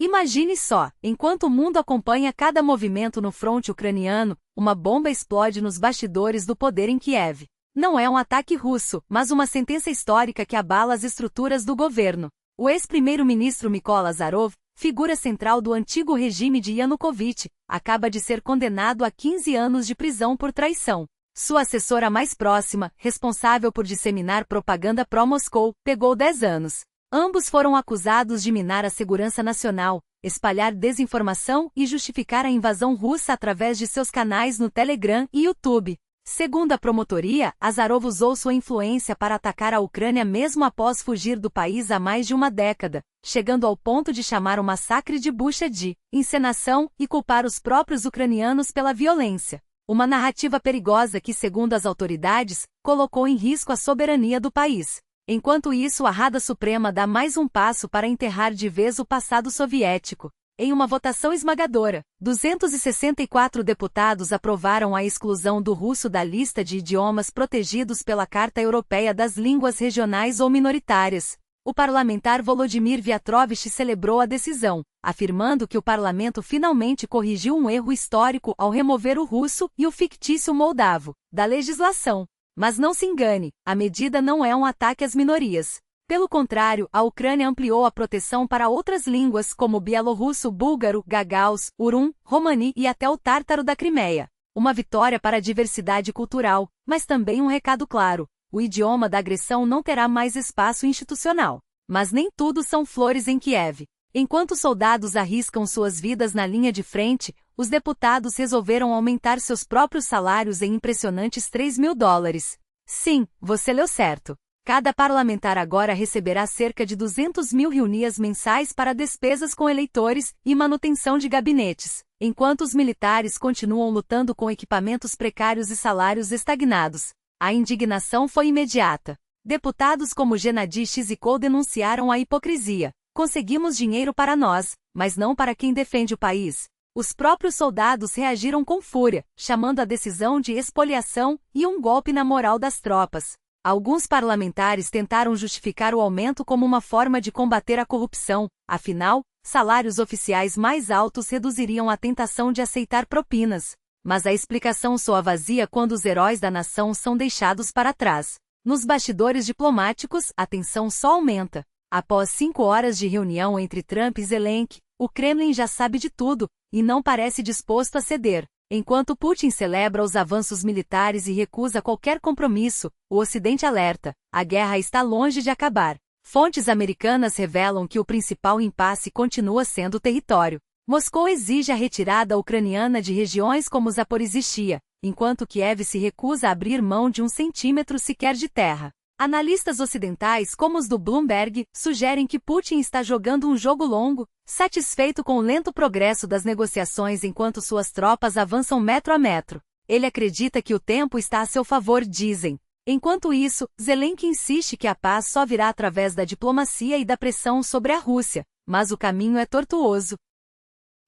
Imagine só, enquanto o mundo acompanha cada movimento no fronte ucraniano, uma bomba explode nos bastidores do poder em Kiev. Não é um ataque russo, mas uma sentença histórica que abala as estruturas do governo. O ex-primeiro-ministro Mykola Azarov, figura central do antigo regime de Yanukovych, acaba de ser condenado a 15 anos de prisão por traição. Sua assessora mais próxima, responsável por disseminar propaganda pró-Moscou, pegou 10 anos. Ambos foram acusados de minar a segurança nacional, espalhar desinformação e justificar a invasão russa através de seus canais no Telegram e YouTube. Segundo a promotoria, Azarov usou sua influência para atacar a Ucrânia mesmo após fugir do país há mais de uma década, chegando ao ponto de chamar o massacre de Bucha de encenação e culpar os próprios ucranianos pela violência. Uma narrativa perigosa que, segundo as autoridades, colocou em risco a soberania do país. Enquanto isso, a Rada Suprema dá mais um passo para enterrar de vez o passado soviético. Em uma votação esmagadora, 264 deputados aprovaram a exclusão do russo da lista de idiomas protegidos pela Carta Europeia das Línguas Regionais ou Minoritárias. O parlamentar Volodymyr Vyatrovich celebrou a decisão, afirmando que o parlamento finalmente corrigiu um erro histórico ao remover o russo e o fictício moldavo da legislação. Mas não se engane, a medida não é um ataque às minorias. Pelo contrário, a Ucrânia ampliou a proteção para outras línguas como bielorrusso, búlgaro, gagauz, urum, romani e até o tártaro da Crimeia. Uma vitória para a diversidade cultural, mas também um recado claro: o idioma da agressão não terá mais espaço institucional. Mas nem tudo são flores em Kiev. Enquanto soldados arriscam suas vidas na linha de frente, os deputados resolveram aumentar seus próprios salários em impressionantes $3.000. Sim, você leu certo. Cada parlamentar agora receberá cerca de 200 mil hryvnias mensais para despesas com eleitores e manutenção de gabinetes, enquanto os militares continuam lutando com equipamentos precários e salários estagnados. A indignação foi imediata. Deputados como Gennady Shizhko denunciaram a hipocrisia. Conseguimos dinheiro para nós, mas não para quem defende o país. Os próprios soldados reagiram com fúria, chamando a decisão de expoliação e um golpe na moral das tropas. Alguns parlamentares tentaram justificar o aumento como uma forma de combater a corrupção, afinal, salários oficiais mais altos reduziriam a tentação de aceitar propinas. Mas a explicação soa vazia quando os heróis da nação são deixados para trás. Nos bastidores diplomáticos, a tensão só aumenta. Após 5 horas de reunião entre Trump e Zelensky, o Kremlin já sabe de tudo, e não parece disposto a ceder. Enquanto Putin celebra os avanços militares e recusa qualquer compromisso, o Ocidente alerta: a guerra está longe de acabar. Fontes americanas revelam que o principal impasse continua sendo o território. Moscou exige a retirada ucraniana de regiões como Zaporizhzhia, enquanto Kiev se recusa a abrir mão de 1 centímetro sequer de terra. Analistas ocidentais como os do Bloomberg sugerem que Putin está jogando um jogo longo, satisfeito com o lento progresso das negociações enquanto suas tropas avançam metro a metro. Ele acredita que o tempo está a seu favor, dizem. Enquanto isso, Zelensky insiste que a paz só virá através da diplomacia e da pressão sobre a Rússia, mas o caminho é tortuoso.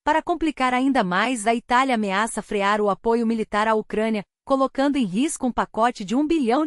Para complicar ainda mais, a Itália ameaça frear o apoio militar à Ucrânia, colocando em risco um pacote de $1 bilhão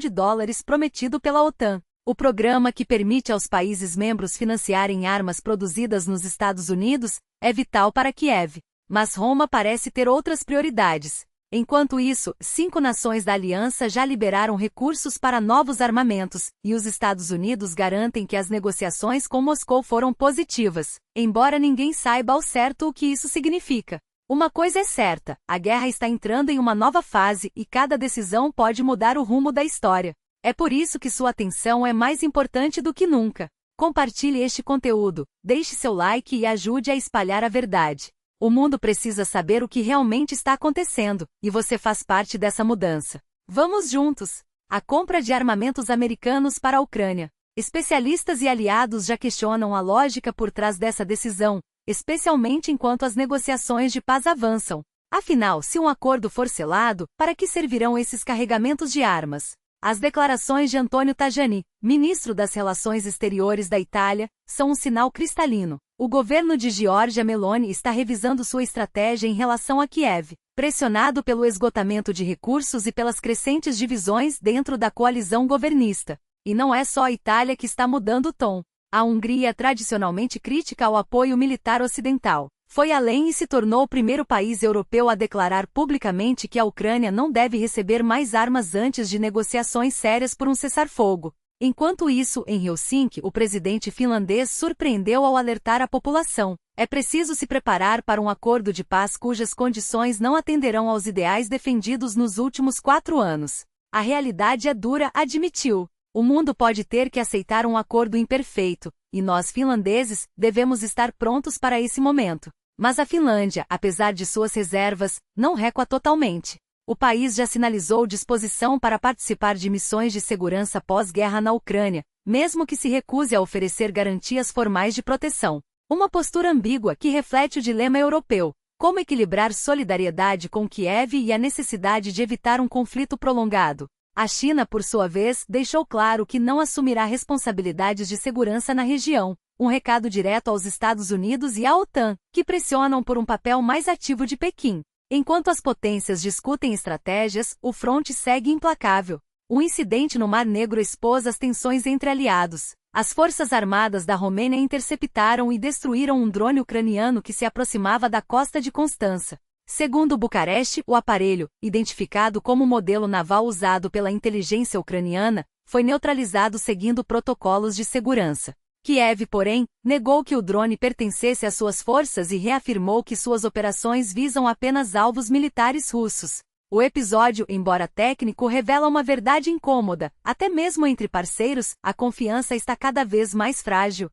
prometido pela OTAN. O programa, que permite aos países membros financiarem armas produzidas nos Estados Unidos, é vital para Kiev. Mas Roma parece ter outras prioridades. Enquanto isso, 5 nações da aliança já liberaram recursos para novos armamentos, e os Estados Unidos garantem que as negociações com Moscou foram positivas, embora ninguém saiba ao certo o que isso significa. Uma coisa é certa: a guerra está entrando em uma nova fase e cada decisão pode mudar o rumo da história. É por isso que sua atenção é mais importante do que nunca. Compartilhe este conteúdo, deixe seu like e ajude a espalhar a verdade. O mundo precisa saber o que realmente está acontecendo, e você faz parte dessa mudança. Vamos juntos! A compra de armamentos americanos para a Ucrânia. Especialistas e aliados já questionam a lógica por trás dessa decisão, especialmente enquanto as negociações de paz avançam. Afinal, se um acordo for selado, para que servirão esses carregamentos de armas? As declarações de Antonio Tajani, ministro das Relações Exteriores da Itália, são um sinal cristalino. O governo de Giorgia Meloni está revisando sua estratégia em relação a Kiev, pressionado pelo esgotamento de recursos e pelas crescentes divisões dentro da coalizão governista. E não é só a Itália que está mudando o tom. A Hungria, tradicionalmente crítica ao apoio militar ocidental, foi além e se tornou o primeiro país europeu a declarar publicamente que a Ucrânia não deve receber mais armas antes de negociações sérias por um cessar-fogo. Enquanto isso, em Helsinki, o presidente finlandês surpreendeu ao alertar a população: é preciso se preparar para um acordo de paz cujas condições não atenderão aos ideais defendidos nos últimos 4 anos. A realidade é dura, admitiu. O mundo pode ter que aceitar um acordo imperfeito, e nós finlandeses devemos estar prontos para esse momento. Mas a Finlândia, apesar de suas reservas, não recua totalmente. O país já sinalizou disposição para participar de missões de segurança pós-guerra na Ucrânia, mesmo que se recuse a oferecer garantias formais de proteção. Uma postura ambígua que reflete o dilema europeu: como equilibrar solidariedade com Kiev e a necessidade de evitar um conflito prolongado. A China, por sua vez, deixou claro que não assumirá responsabilidades de segurança na região, um recado direto aos Estados Unidos e à OTAN, que pressionam por um papel mais ativo de Pequim. Enquanto as potências discutem estratégias, o fronte segue implacável. O incidente no Mar Negro expôs as tensões entre aliados. As forças armadas da Romênia interceptaram e destruíram um drone ucraniano que se aproximava da costa de Constança. Segundo Bucareste, o aparelho, identificado como modelo naval usado pela inteligência ucraniana, foi neutralizado seguindo protocolos de segurança. Kiev, porém, negou que o drone pertencesse às suas forças e reafirmou que suas operações visam apenas alvos militares russos. O episódio, embora técnico, revela uma verdade incômoda: até mesmo entre parceiros, a confiança está cada vez mais frágil.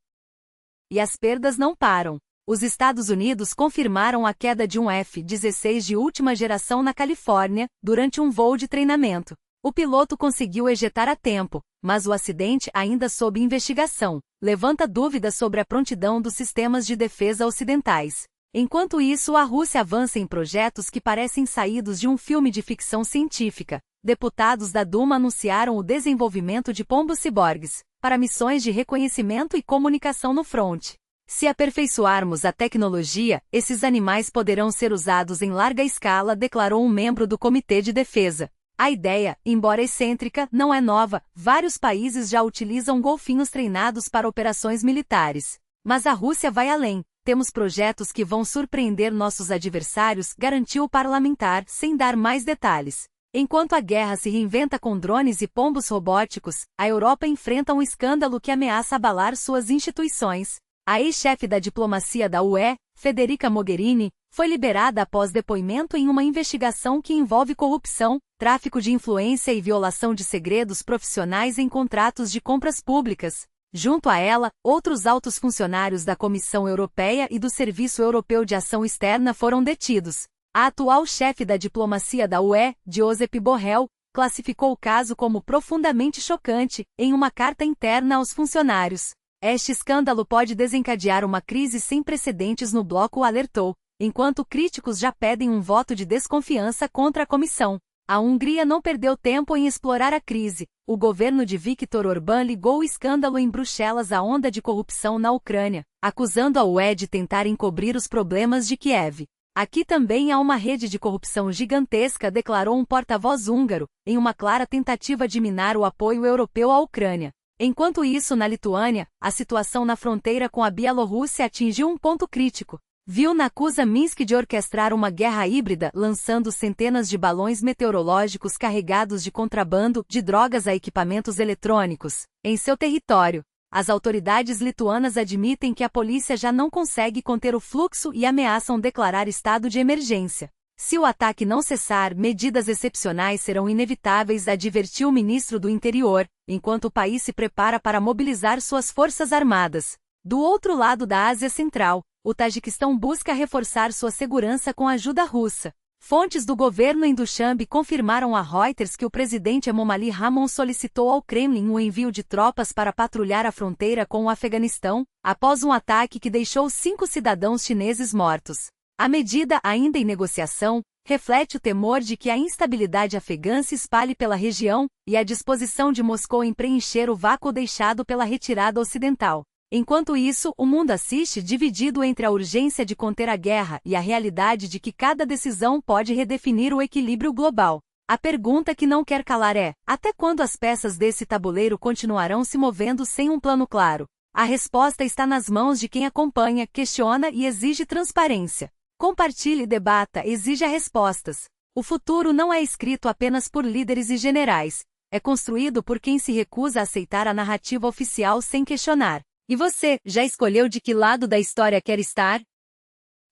E as perdas não param. Os Estados Unidos confirmaram a queda de um F-16 de última geração na Califórnia, durante um voo de treinamento. O piloto conseguiu ejetar a tempo, mas o acidente, ainda sob investigação, levanta dúvidas sobre a prontidão dos sistemas de defesa ocidentais. Enquanto isso, a Rússia avança em projetos que parecem saídos de um filme de ficção científica. Deputados da Duma anunciaram o desenvolvimento de pombos ciborgues para missões de reconhecimento e comunicação no fronte. Se aperfeiçoarmos a tecnologia, esses animais poderão ser usados em larga escala, declarou um membro do Comitê de Defesa. A ideia, embora excêntrica, não é nova. Vários países já utilizam golfinhos treinados para operações militares. Mas a Rússia vai além. Temos projetos que vão surpreender nossos adversários, garantiu o parlamentar, sem dar mais detalhes. Enquanto a guerra se reinventa com drones e pombos robóticos, a Europa enfrenta um escândalo que ameaça abalar suas instituições. A ex-chefe da diplomacia da UE, Federica Mogherini, foi liberada após depoimento em uma investigação que envolve corrupção, tráfico de influência e violação de segredos profissionais em contratos de compras públicas. Junto a ela, outros altos funcionários da Comissão Europeia e do Serviço Europeu de Ação Externa foram detidos. A atual chefe da diplomacia da UE, Josep Borrell, classificou o caso como profundamente chocante, em uma carta interna aos funcionários. Este escândalo pode desencadear uma crise sem precedentes no bloco, alertou, enquanto críticos já pedem um voto de desconfiança contra a comissão. A Hungria não perdeu tempo em explorar a crise. O governo de Viktor Orbán ligou o escândalo em Bruxelas à onda de corrupção na Ucrânia, acusando a UE de tentar encobrir os problemas de Kiev. Aqui também há uma rede de corrupção gigantesca, declarou um porta-voz húngaro, em uma clara tentativa de minar o apoio europeu à Ucrânia. Enquanto isso, na Lituânia, a situação na fronteira com a Bielorrússia atingiu um ponto crítico. Vilna acusa Minsk de orquestrar uma guerra híbrida, lançando centenas de balões meteorológicos carregados de contrabando de drogas a equipamentos eletrônicos em seu território. As autoridades lituanas admitem que a polícia já não consegue conter o fluxo e ameaçam declarar estado de emergência. Se o ataque não cessar, medidas excepcionais serão inevitáveis, advertiu o ministro do Interior, enquanto o país se prepara para mobilizar suas forças armadas. Do outro lado da Ásia Central, o Tajiquistão busca reforçar sua segurança com ajuda russa. Fontes do governo em Dushanbe confirmaram a Reuters que o presidente Emomali Rahmon solicitou ao Kremlin o envio de tropas para patrulhar a fronteira com o Afeganistão, após um ataque que deixou 5 cidadãos chineses mortos. A medida, ainda em negociação, reflete o temor de que a instabilidade afegã se espalhe pela região e a disposição de Moscou em preencher o vácuo deixado pela retirada ocidental. Enquanto isso, o mundo assiste dividido entre a urgência de conter a guerra e a realidade de que cada decisão pode redefinir o equilíbrio global. A pergunta que não quer calar é: até quando as peças desse tabuleiro continuarão se movendo sem um plano claro? A resposta está nas mãos de quem acompanha, questiona e exige transparência. Compartilhe e debata, exija respostas. O futuro não é escrito apenas por líderes e generais. É construído por quem se recusa a aceitar a narrativa oficial sem questionar. E você, já escolheu de que lado da história quer estar?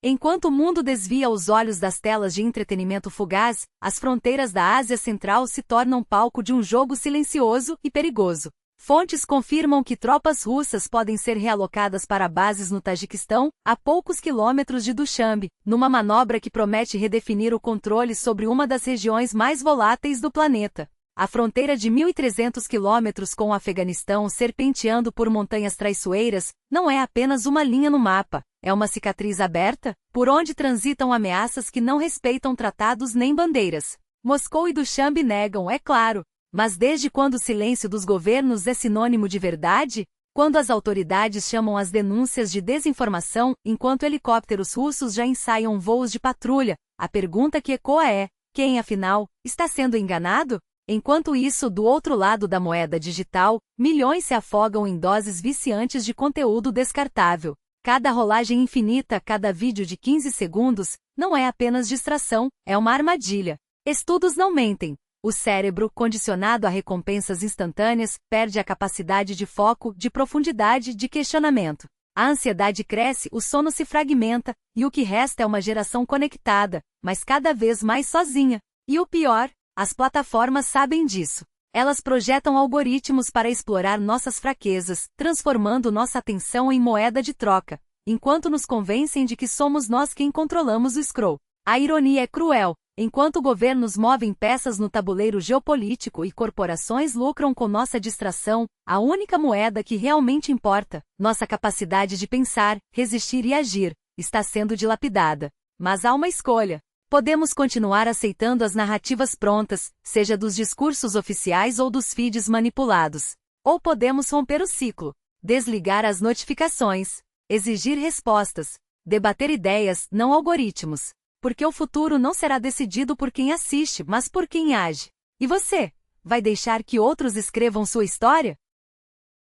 Enquanto o mundo desvia os olhos das telas de entretenimento fugaz, as fronteiras da Ásia Central se tornam palco de um jogo silencioso e perigoso. Fontes confirmam que tropas russas podem ser realocadas para bases no Tajiquistão, a poucos quilômetros de Dushanbe, numa manobra que promete redefinir o controle sobre uma das regiões mais voláteis do planeta. A fronteira de 1.300 quilômetros com o Afeganistão serpenteando por montanhas traiçoeiras, não é apenas uma linha no mapa, é uma cicatriz aberta, por onde transitam ameaças que não respeitam tratados nem bandeiras. Moscou e Dushanbe negam, é claro. Mas desde quando o silêncio dos governos é sinônimo de verdade? Quando as autoridades chamam as denúncias de desinformação, enquanto helicópteros russos já ensaiam voos de patrulha, a pergunta que ecoa é: quem, afinal, está sendo enganado? Enquanto isso, do outro lado da moeda digital, milhões se afogam em doses viciantes de conteúdo descartável. Cada rolagem infinita, cada vídeo de 15 segundos, não é apenas distração, é uma armadilha. Estudos não mentem. O cérebro, condicionado a recompensas instantâneas, perde a capacidade de foco, de profundidade, de questionamento. A ansiedade cresce, o sono se fragmenta, e o que resta é uma geração conectada, mas cada vez mais sozinha. E o pior, as plataformas sabem disso. Elas projetam algoritmos para explorar nossas fraquezas, transformando nossa atenção em moeda de troca, enquanto nos convencem de que somos nós quem controlamos o scroll. A ironia é cruel. Enquanto governos movem peças no tabuleiro geopolítico e corporações lucram com nossa distração, a única moeda que realmente importa, nossa capacidade de pensar, resistir e agir, está sendo dilapidada. Mas há uma escolha. Podemos continuar aceitando as narrativas prontas, seja dos discursos oficiais ou dos feeds manipulados. Ou podemos romper o ciclo, desligar as notificações, exigir respostas, debater ideias, não algoritmos. Porque o futuro não será decidido por quem assiste, mas por quem age. E você? Vai deixar que outros escrevam sua história?